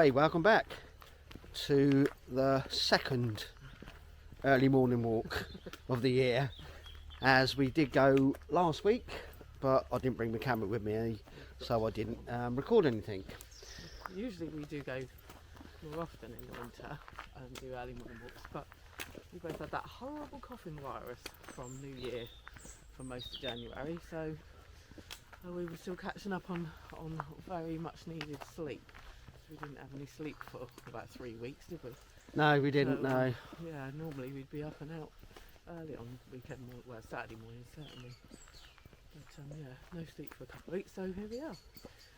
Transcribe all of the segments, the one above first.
Hey, welcome back to the second early morning walk of the year, as we did go last week, but I didn't bring the camera with me, so I didn't record anything. Usually we do go more often in the winter and do early morning walks, but we both had that horrible coughing virus from New Year for most of January, so we were still catching up on very much needed sleep. We didn't have any sleep for about 3 weeks, did we? No, we didn't. So, no. Yeah, normally we'd be up and out early on weekend, well, Saturday morning certainly. But yeah, no sleep for a couple of weeks, so here we are.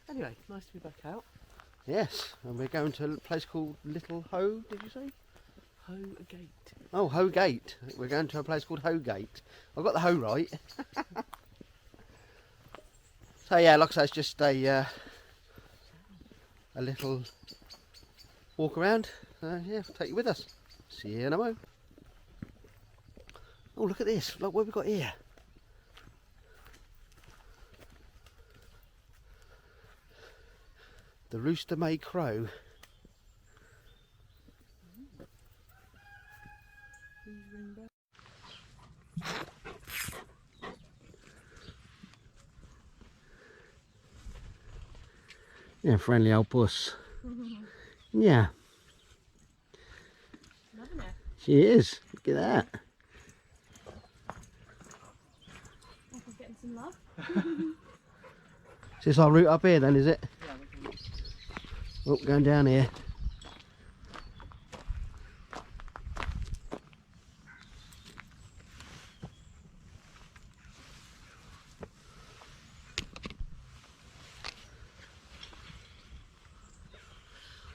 Anyway, nice to be back out. Yes, and we're going to a place called Little Hoe. Did you say? Hoe Gate. Oh, Hoe Gate. We're going to a place called Hoe Gate. I got the hoe right. So yeah, like I say, it's just a little walk around. Yeah, we'll take you with us. See you in a moment. Oh, look at this. Look what we've got here. The Rooster May Crow. Yeah, friendly old puss. Yeah. Loving it. She is. Look at that. Michael's getting some love. Is this our route up here then, is it? Yeah, we can. Oh, going down here.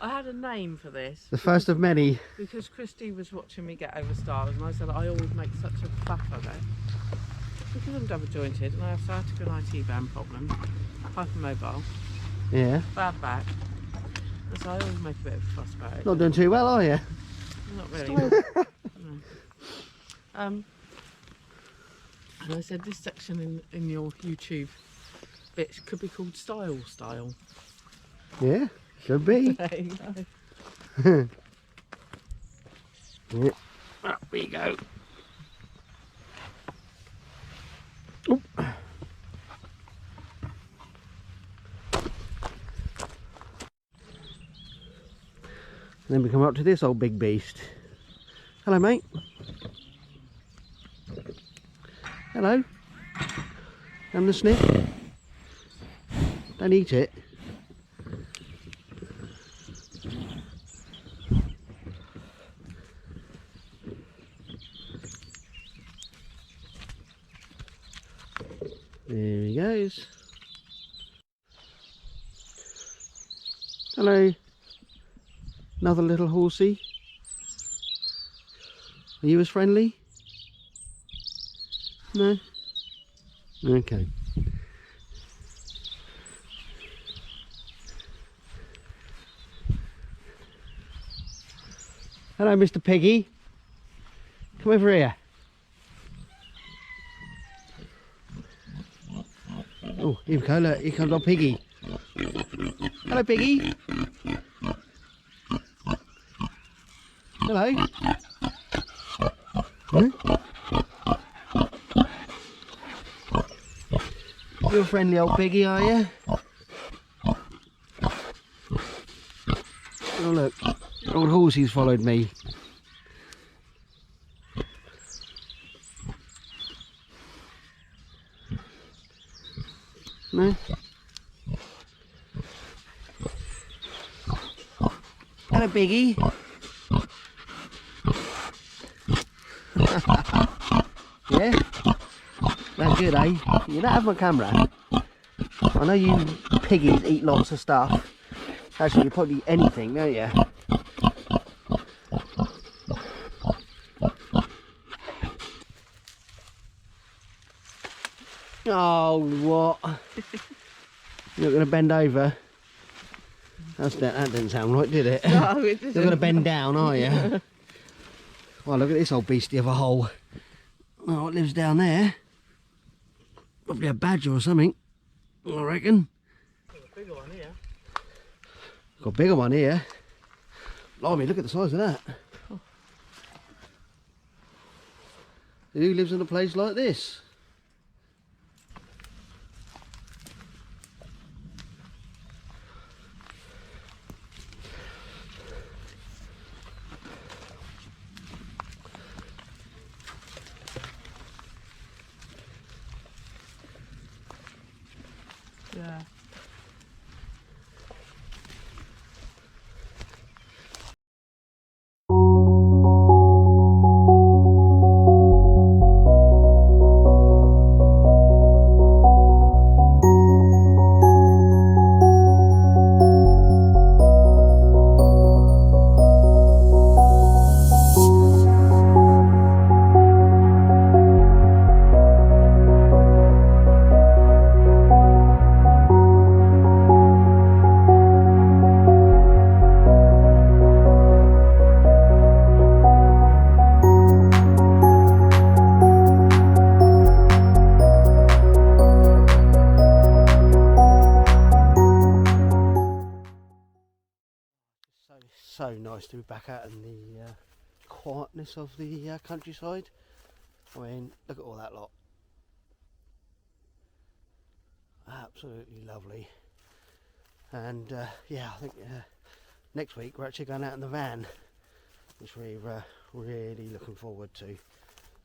I had a name for this. The first of many. Because Christy was watching me get over stars, and I said I always make such a faff of it. Because I'm double jointed and I have sciatica and IT band problems, hypermobile, Yeah. bad back, and so I always make a bit of a fuss about it. Not doing too well, are you? Not really. No. And I said this section in your YouTube bit could be called Style. Yeah, should be. There you go. Yeah. Up we go. Oop. And then we come up to this old big beast. Hello, mate. Hello. Having a sniff? Don't eat it. There he goes. Hello. Another little horsey. Are you as friendly? No? Okay. Hello, Mr. Piggy. Come over here. Oh, here we go, look, here comes our Piggy. Hello, Piggy. Hello. Hmm? You're a friendly old Piggy, are you? Oh look, old horsey's followed me. No? Hello, Piggy. Yeah? That's good, eh? You don't have my camera. I know you piggies eat lots of stuff. Actually, you probably eat anything, don't you? Oh, what? You're not going to bend over? That didn't sound right, did it? No, it You're going to bend down, are you? Well, look at this old beastie of a hole. Oh, it lives down there. Probably a badger or something, I reckon. Got a bigger one here. Got a bigger one here. Blimey, look at the size of that. Oh. Who lives in a place like this? Yeah. So nice to be back out in the quietness of the countryside. I mean, look at all that lot. Absolutely lovely. And yeah, I think next week we're actually going out in the van, which we're really looking forward to.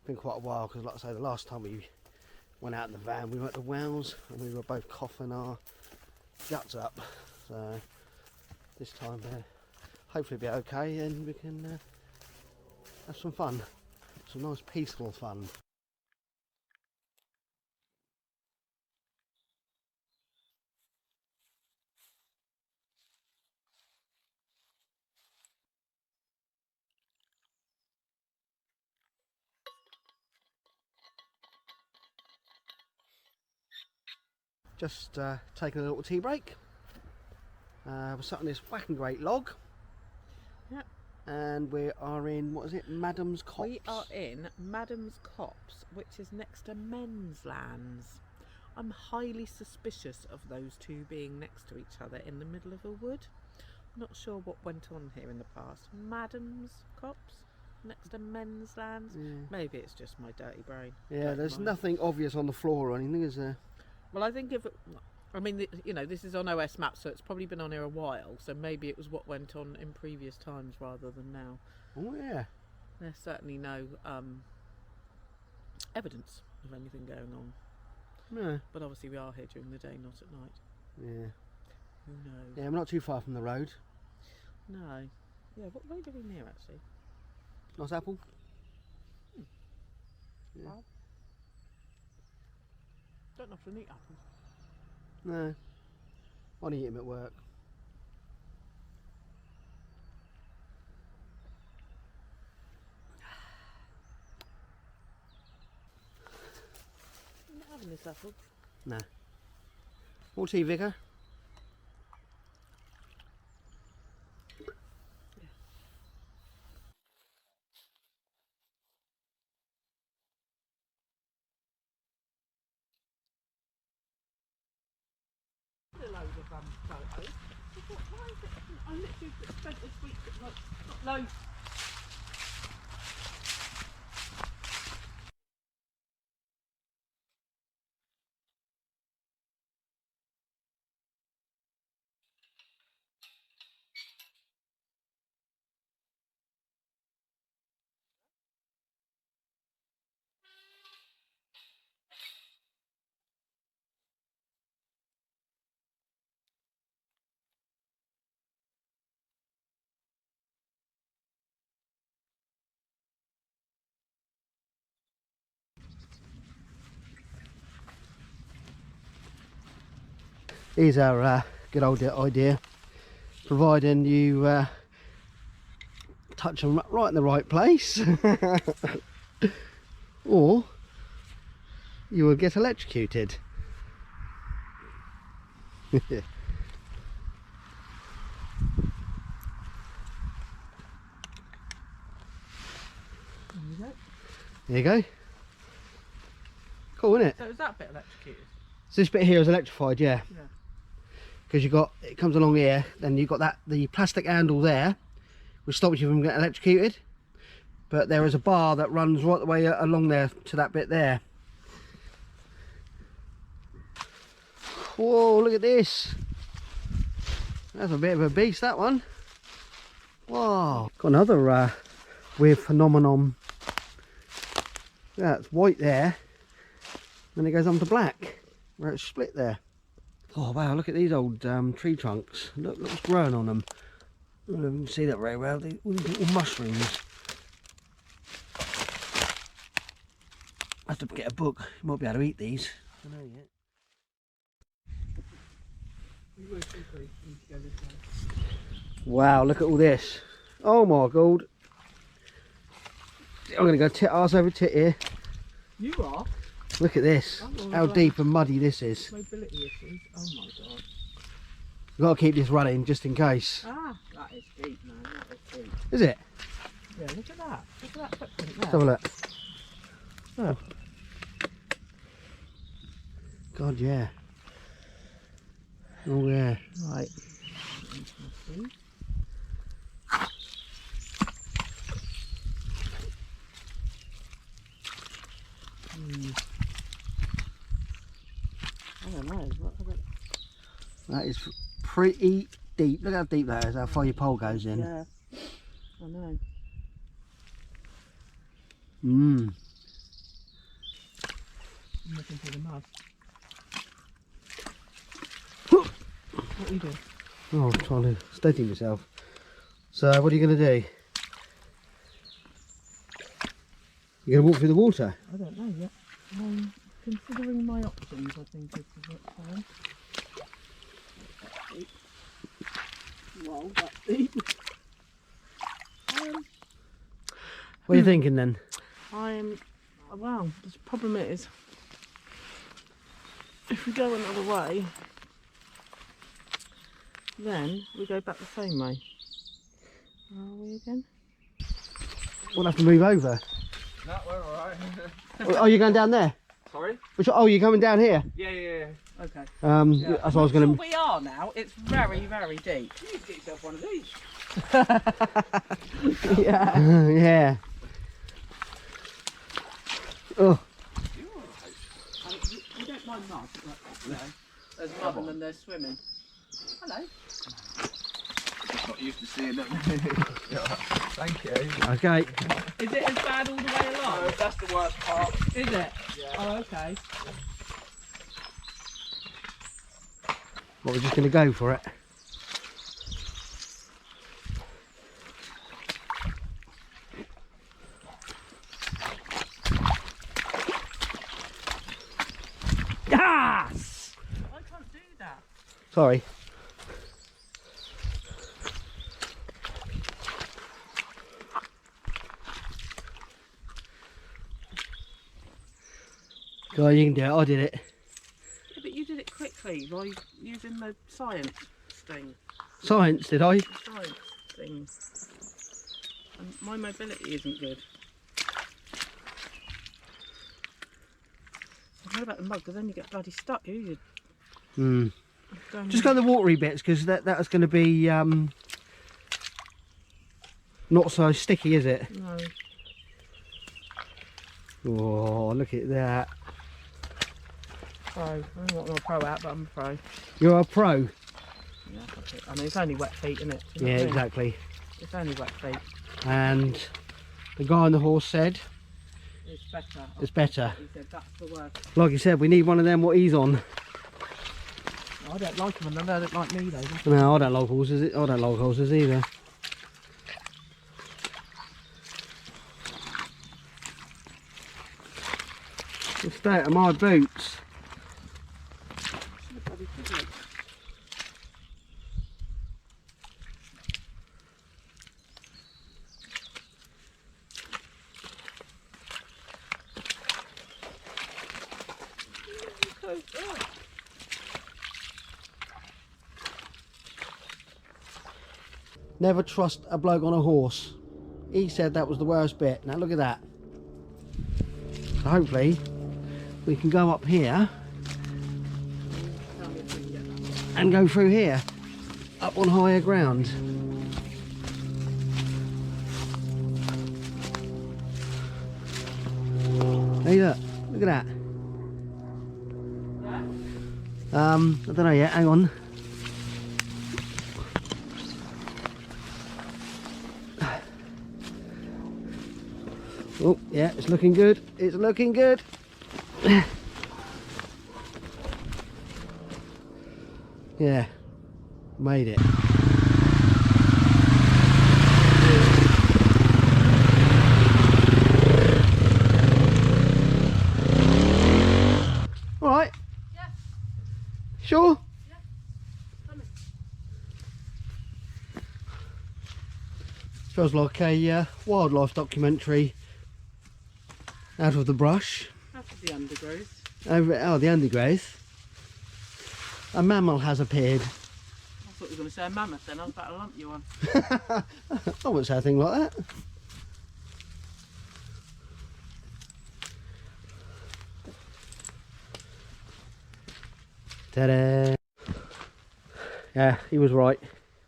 Been quite a while because, like I say, the last time we went out in the van we went to Wales and we were both coughing our guts up. So this time hopefully be okay and we can have some fun, some nice peaceful fun. Just taking a little tea break. We're sat on this whacking great log. Yep. And we are in, what is it, Madam's Copse? We are in Madam's Copse, which is next to Men's Lands. I'm highly suspicious of those two being next to each other in the middle of a wood. I'm not sure what went on here in the past. Madam's Copse next to Men's Lands. Yeah. Maybe it's just my dirty brain. Yeah, Don't there's mind. nothing obvious on the floor or anything, is there? Well, I think if it, I mean, you know, this is on OS Maps, so it's probably been on here a while. So maybe it was what went on in previous times rather than now. Oh yeah. There's certainly no evidence of anything going on. No. But obviously we are here during the day, not at night. Yeah. Who knows? Yeah, we're not too far from the road. No. Yeah, what road are we near actually? Nice apple. Yeah. Wow. Don't often eat apples. No. Only eat them at work. I'm not having this apple. No. More tea, Vicar? A load of photos. I thought, why is it? I literally spent this week like got loads. Here's our good old idea, providing you touch them right in the right place, or you will get electrocuted. There you go. Cool, isn't it? So is that bit electrocuted? So this bit here is electrified, yeah. Yeah. Because you got, it comes along here, then you've got that, the plastic handle there, which stops you from getting electrocuted. But there is a bar that runs right the way along there to that bit there. Whoa, look at this. That's a bit of a beast, that one. Wow. Got another weird phenomenon. Yeah, it's white there. Then it goes on to black, where it's split there. Oh wow, look at these old tree trunks. Look what's growing on them. I don't know if you can see that very well. All these little mushrooms. I have to get a book. You might be able to eat these. I don't know yet. Wow, look at all this. Oh my god. I'm going to go arse over tit here. You are? Look at this. Oh, How deep and muddy this is. Mobility issues. Oh my god. We've got to keep this running just in case. Ah, that is deep, man. That is deep. Is it? Yeah, look at that. Look at that footprint there. Let's have a look. Oh. God, yeah. Oh, yeah. Right. I don't know. That is pretty deep. Look how deep that is, how far your pole goes in. Yeah. I know. Mmm. I'm looking through the mud. What are you doing? Oh, I'm trying to steady myself. So, what are you going to do? You're going to walk through the water? I don't know yet. I'm considering my options, I think, is the plan. Well, that's deep. What are you thinking then? Well, the problem is, if we go another way, then we go back the same way. Are we again? We'll have to move over. No, we're alright. Oh, you're going down there? Sorry? Oh, you're coming down here? Yeah. Okay. Yeah. That's what I was going to... We are now. It's very, very deep. You need to get yourself one of these. Yeah. Yeah. Oh. You're alright. You don't mind mud? No. There's mud and then there's swimming. Hello. Just not used to seeing them. Thank you. Okay. Is it as bad all the way along? No, that's the worst part. Is it? Yeah. Oh, okay. Well, we're just going to go for it. Yes! I can't do that. Sorry. Go on, you can do it. I did it. Yeah, but you did it quickly by using the science thing. Science, did I? The science thing. And my mobility isn't good. What about the mud? Because then you get bloody stuck. You Hmm. don't Just go to the watery bits because that was going to be not so sticky, is it? No. Oh, look at that! Pro. I'm not a pro out, but I'm a pro. You're a pro. Yeah, that's it. I mean, it's only wet feet, isn't it? Do you know Yeah, what I mean? exactly. It's only wet feet. And the guy on the horse said It's better. it's better. He said that's the worst. Like you said, we need one of them. What he's on. I don't like them, and they don't like me though. No, I don't like horses. I don't like horses either. The state of my boots. Never trust a bloke on a horse. He said that was the worst bit. Now look at that. So hopefully we can go up here and go through here, up on higher ground. Hey, look at that. I don't know yet. Hang on. Oh, yeah, it's looking good. It's looking good. Yeah, made it. All right. Yeah. Sure. Yeah. Coming. Feels like a wildlife documentary out of the brush. After the undergrowth. Over the undergrowth. A mammal has appeared. I thought you were going to say a mammoth then. I was about to lump you on. I wouldn't say a thing like that. Ta-da! Yeah, he was right.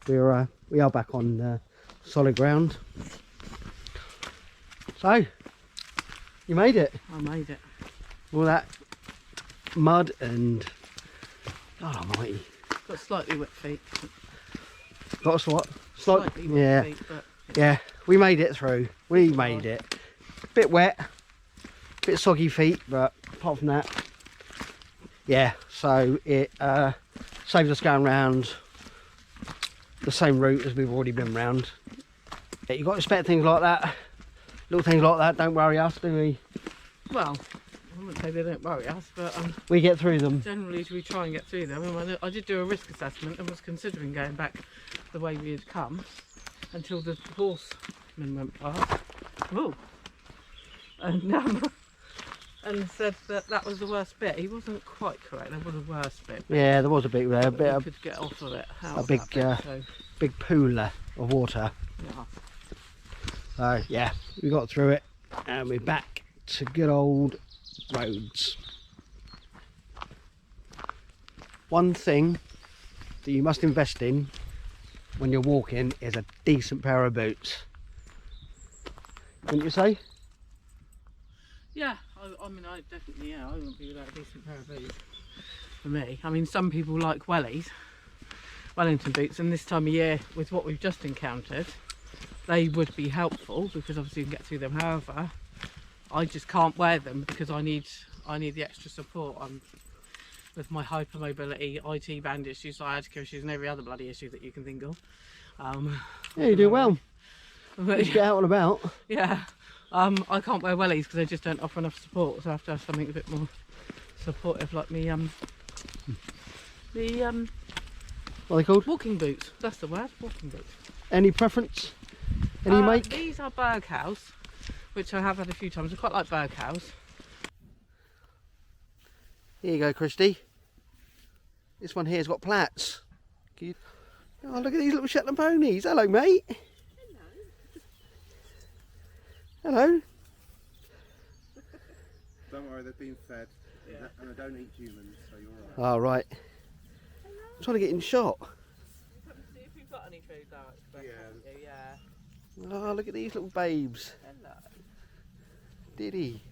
We are back on solid ground. So, you made it. I made it. All that mud and God Almighty. Got slightly wet feet. Lots of what? Slightly wet Yeah, feet, but yeah. We made it through. We made it. Bit wet, bit soggy feet, but apart from that, yeah. So it saves us going round the same route as we've already been round. Yeah, you got to expect things like that. Little things like that don't worry us, do we? well, I wouldn't say they don't worry us, but We get through them. generally we try and get through them. And I did do a risk assessment and was considering going back the way we had come until the horseman went past. Oh, and said that that was the worst bit. He wasn't quite correct. There was a worse bit. Yeah, there was a bit there, We could get off of it. Out of big, that bit, so, big pool of water. yeah. So yeah, we got through it and we're back to good old roads. One thing that you must invest in when you're walking is a decent pair of boots. Wouldn't you say? Yeah, I mean, I definitely, I wouldn't be without a decent pair of boots. For me, I mean, some people like wellies, Wellington boots, and this time of year, with what we've just encountered, they would be helpful because obviously you can get through them. However, I just can't wear them because I need the extra support. With my hypermobility, IT band issues, sciatica issues, and every other bloody issue that you can think of. Yeah, you do well. But, Just get out and about. yeah, I can't wear wellies because they just don't offer enough support, so I have to have something a bit more supportive, like me. The What are they called? walking boots. That's the word. Walking boots. Any preference? Any make? These are Berghaus, which I have had a few times. I quite like Berghaus. Here you go, Christy. This one here's got plaits. Oh, look at these little Shetland ponies. Hello, mate. Hello. Don't worry, they've been fed. And I don't eat humans, so you're alright. All right. I'm trying to get in shot. See if you've got any food there. Yeah. Yeah. Oh, look at these little babes. Hello. Diddy.